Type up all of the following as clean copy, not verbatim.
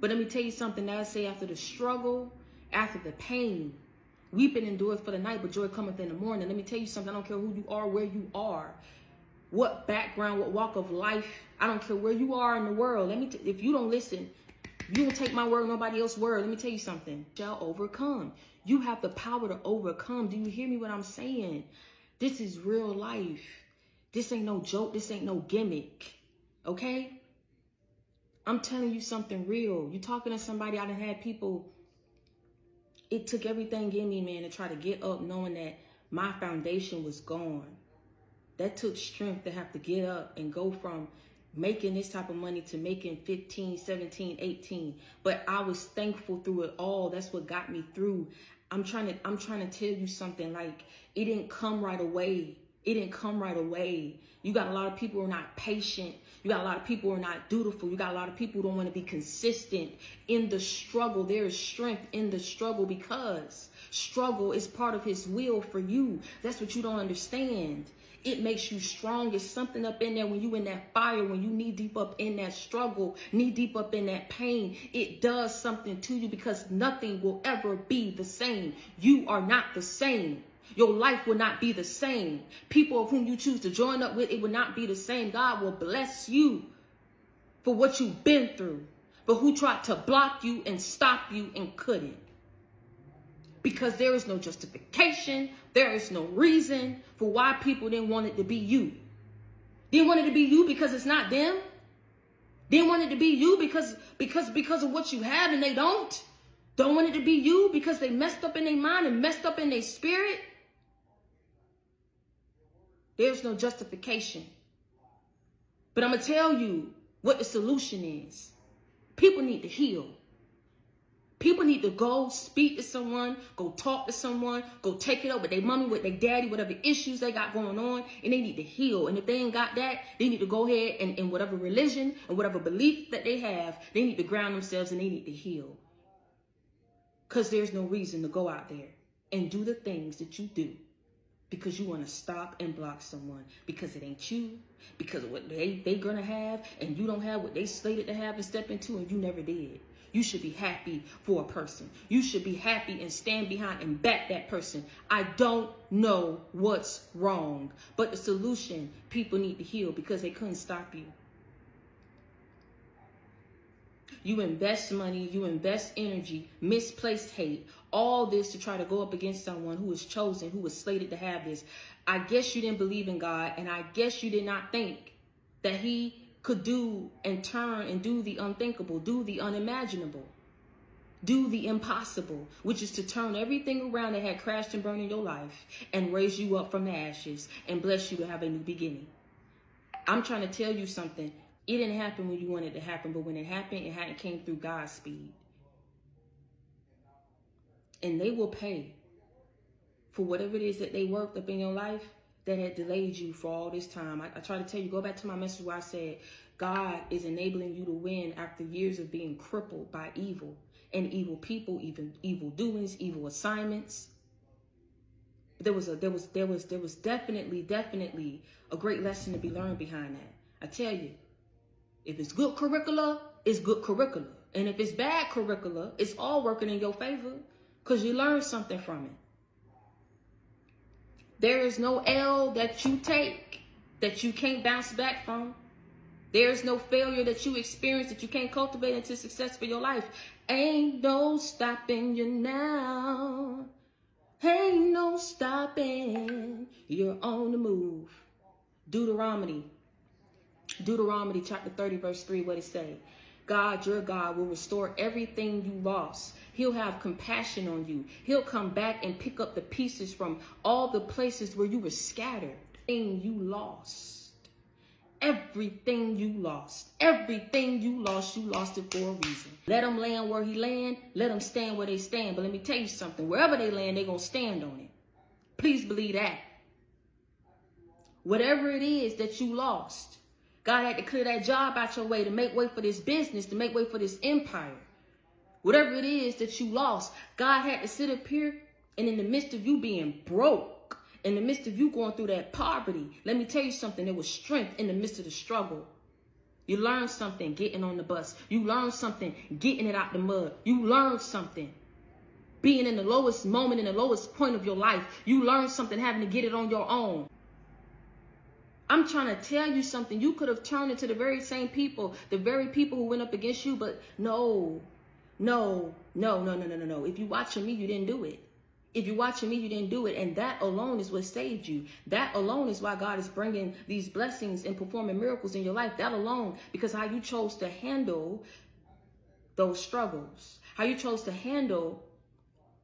But let me tell you something that I say, after the struggle, after the pain, weeping endures for the night, but joy cometh in the morning. Let me tell you something. I don't care who you are, where you are, what background, what walk of life. I don't care where you are in the world. If you don't listen, you don't take my word, nobody else's word. Let me tell you something. Shall overcome. You have the power to overcome. Do you hear me what I'm saying? This is real life. This ain't no joke. This ain't no gimmick. Okay? I'm telling you something real. You talking to somebody, I done had people, it took everything in me, man, to try to get up knowing that my foundation was gone. That took strength to have to get up and go from making this type of money to making 15, 17, 18. But I was thankful through it all. That's what got me through. I'm trying to tell you something. Like, it didn't come right away. It didn't come right away. You got a lot of people who are not patient. You got a lot of people who are not dutiful. You got a lot of people who don't want to be consistent in the struggle. There is strength in the struggle because struggle is part of his will for you. That's what you don't understand. It makes you strong. It's something up in there when you in that fire, when you knee deep up in that struggle, knee deep up in that pain. It does something to you because nothing will ever be the same. You are not the same. Your life will not be the same. People of whom you choose to join up with, it will not be the same. God will bless you for what you've been through, but who tried to block you and stop you and couldn't. Because there is no justification. There is no reason for why people didn't want it to be you. Didn't want it to be you because it's not them. Didn't want it to be you because of what you have and they don't. Don't want it to be you because they messed up in their mind and messed up in their spirit. There's no justification. But I'm going to tell you what the solution is. People need to heal. People need to go speak to someone, go talk to someone, go take it up with their mommy, with their daddy, whatever issues they got going on, and they need to heal. And if they ain't got that, they need to go ahead and in whatever religion and whatever belief that they have, they need to ground themselves and they need to heal. Because there's no reason to go out there and do the things that you do because you want to stop and block someone, because it ain't you, because of what they going to have, and you don't have what they slated to have and step into, and you never did. You should be happy for a person. You should be happy and stand behind and back that person. I don't know what's wrong, but the solution, people need to heal because they couldn't stop you. You invest money, you invest energy, misplaced hate, all this to try to go up against someone who was chosen, who was slated to have this. I guess you didn't believe in God, and I guess you did not think that he could do and turn and do the unthinkable, do the unimaginable, do the impossible, which is to turn everything around that had crashed and burned in your life and raise you up from the ashes and bless you to have a new beginning. I'm trying to tell you something. It didn't happen when you wanted it to happen, but when it happened, it hadn't came through God's speed. And they will pay for whatever it is that they worked up in your life that had delayed you for all this time. I try to tell you, go back to my message where I said, God is enabling you to win after years of being crippled by evil and evil people, even evil doings, evil assignments. There was definitely a great lesson to be learned behind that. I tell you, if it's good curricula, it's good curricula. And if it's bad curricula, it's all working in your favor because you learned something from it. There is no L that you take that you can't bounce back from. There is no failure that you experience that you can't cultivate into success for your life. Ain't no stopping you now. Ain't no stopping. You're on the move. Deuteronomy chapter 30, verse 3, what it say? God, your God, will restore everything you lost. He'll have compassion on you. He'll come back and pick up the pieces from all the places where you were scattered. Everything you lost. Everything you lost. Everything you lost it for a reason. Let them land where he land. Let them stand where they stand. But let me tell you something. Wherever they land, they're going to stand on it. Please believe that. Whatever it is that you lost, God had to clear that job out your way to make way for this business, to make way for this empire. Whatever it is that you lost, God had to sit up here, and in the midst of you being broke, in the midst of you going through that poverty, let me tell you something, there was strength in the midst of the struggle. You learn something getting on the bus. You learn something getting it out the mud. You learn something being in the lowest moment, in the lowest point of your life. You learn something having to get it on your own. I'm trying to tell you something. You could have turned into the very same people, the very people who went up against you, but no. If you watching me, you didn't do it. If you're watching me, you didn't do it. And that alone is what saved you. That alone is why God is bringing these blessings and performing miracles in your life. That alone, because how you chose to handle those struggles, how you chose to handle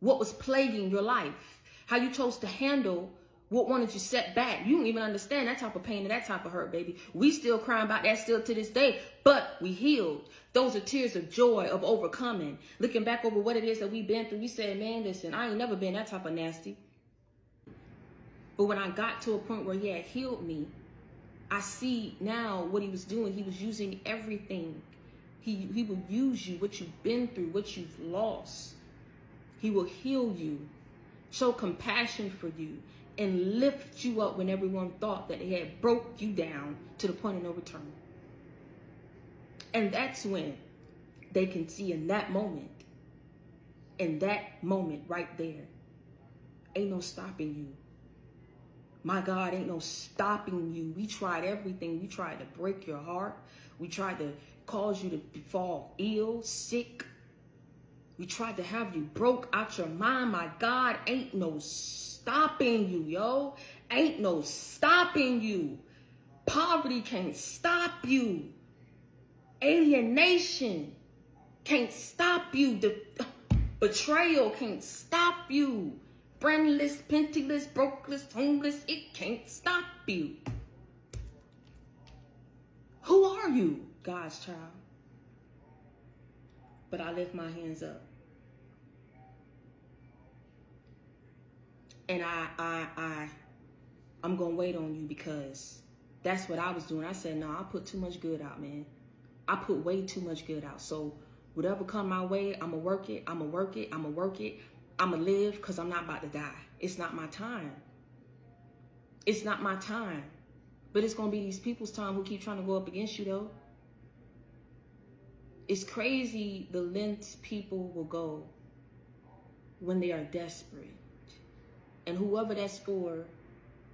what was plaguing your life, how you chose to handle what wanted you set back. You don't even understand that type of pain and that type of hurt, baby. We still crying about that still to this day, but we healed. Those are tears of joy, of overcoming. Looking back over what it is that we've been through, we said, man, listen, I ain't never been that type of nasty. But when I got to a point where he had healed me, I see now what he was doing. He was using everything. He will use you, what you've been through, what you've lost. He will heal you, show compassion for you, and lift you up when everyone thought that they had broke you down to the point of no return. And that's when they can see in that moment right there, ain't no stopping you. My God, ain't no stopping you. We tried everything. We tried to break your heart. We tried to cause you to fall ill, sick. We tried to have you broke out your mind. My God, ain't no stopping you, yo. Ain't no stopping you. Poverty can't stop you. Alienation can't stop you. Betrayal can't stop you. Friendless, penniless, brokeless, homeless, it can't stop you. Who are you, God's child? But I lift my hands up. And I'm going to wait on you, because that's what I was doing. I said, no, I put too much good out, man. I put way too much good out. So whatever come my way, I'm going to work it. I'm going to work it. I'm going to work it. I'm going to live, because I'm not about to die. It's not my time. It's not my time. But it's going to be these people's time who keep trying to go up against you, though. It's crazy the lengths people will go when they are desperate. And whoever that's for,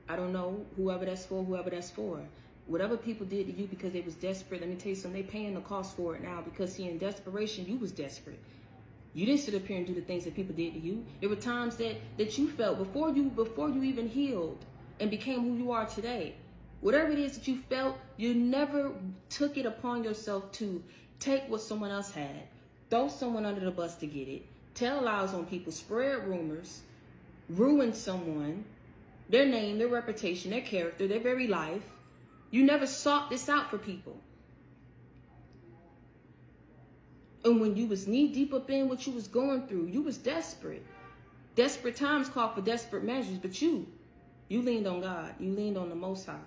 I don't know, whoever that's for. Whatever people did to you because they was desperate, let me tell you something, they paying the cost for it now, because see, in desperation, you was desperate. You didn't sit up here and do the things that people did to you. There were times that you felt before you even healed and became who you are today. Whatever it is that you felt, you never took it upon yourself to take what someone else had, throw someone under the bus to get it, tell lies on people, spread rumors, ruin someone, their name, their reputation, their character, their very life. You never sought this out for people. And when you was knee deep up in what you was going through, you was desperate. Desperate times call for desperate measures, but you leaned on God. You leaned on the Most High.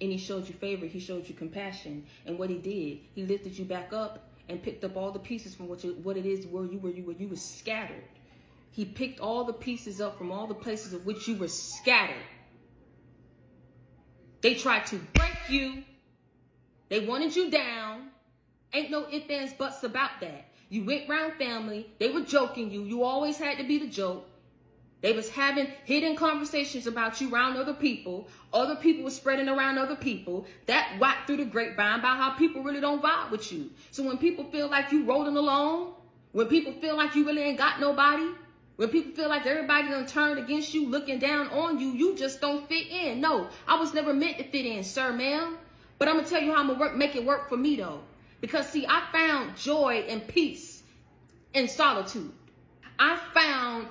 And he showed you favor. He showed you compassion. And what he did, he lifted you back up and picked up all the pieces from what it is where you were scattered. He picked all the pieces up from all the places of which you were scattered. They tried to break you. They wanted you down. Ain't no ifs, ands, buts about that. You went round family. They were joking you. You always had to be the joke. They was having hidden conversations about you around other people. Other people were spreading around other people. That whacked through the grapevine about how people really don't vibe with you. So when people feel like you rolling alone, when people feel like you really ain't got nobody, when people feel like everybody done turned against you, looking down on you, you just don't fit in. No, I was never meant to fit in, sir, ma'am. But I'm going to tell you how I'm going to make it work for me, though. Because, see, I found joy and peace in solitude. I found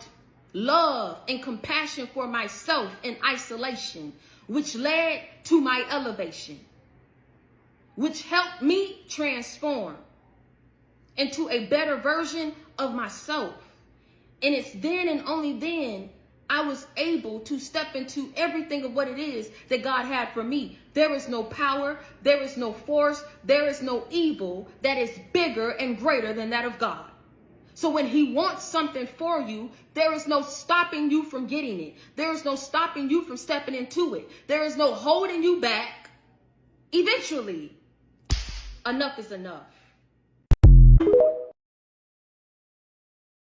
love and compassion for myself in isolation, which led to my elevation, which helped me transform into a better version of myself. And it's then and only then I was able to step into everything of what it is that God had for me. There is no power, there is no force, there is no evil that is bigger and greater than that of God. So when he wants something for you, there is no stopping you from getting it. There is no stopping you from stepping into it. There is no holding you back. Eventually, Enough is enough.